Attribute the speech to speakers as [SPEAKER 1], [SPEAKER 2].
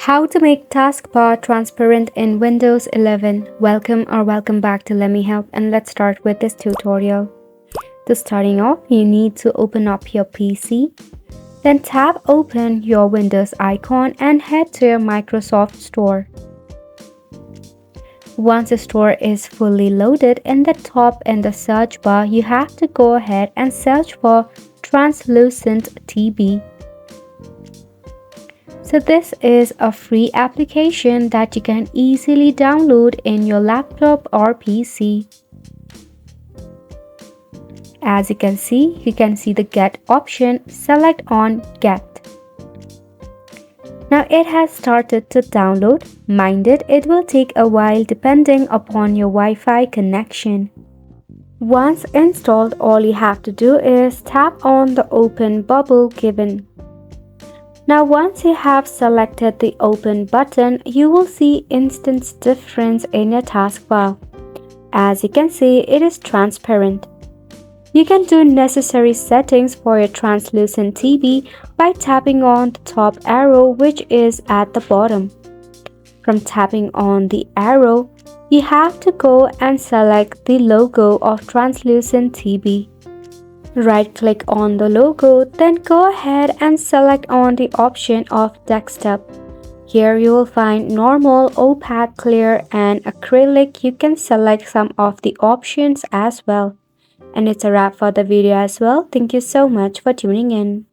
[SPEAKER 1] How to make taskbar transparent in Windows 11. Welcome back to Let Me Help, and let's start with this tutorial. To starting off, you need to open up your PC. Then tap open your Windows icon and head to your Microsoft Store. Once the store is fully loaded, in the top in the search bar, you have to go ahead and search for Translucent TB. So this is a free application that you can easily download in your laptop or PC. As you can see the Get option. Select on Get. Now it has started to download. Mind it will take a while depending upon your Wi-Fi connection. Once installed, all you have to do is tap on the open bubble given. Now once you have selected the open button, you will see instant difference in your taskbar. As you can see, it is transparent. You can do necessary settings for your translucent TB by tapping on the top arrow, which is at the bottom. From tapping on the arrow, you have to go and select the logo of translucent TB. Right-click on the logo, then go ahead and select on the option of desktop. Here you will find normal, opaque, clear, and acrylic. You can select some of the options as well. And it's a wrap for the video as well. Thank you so much for tuning in.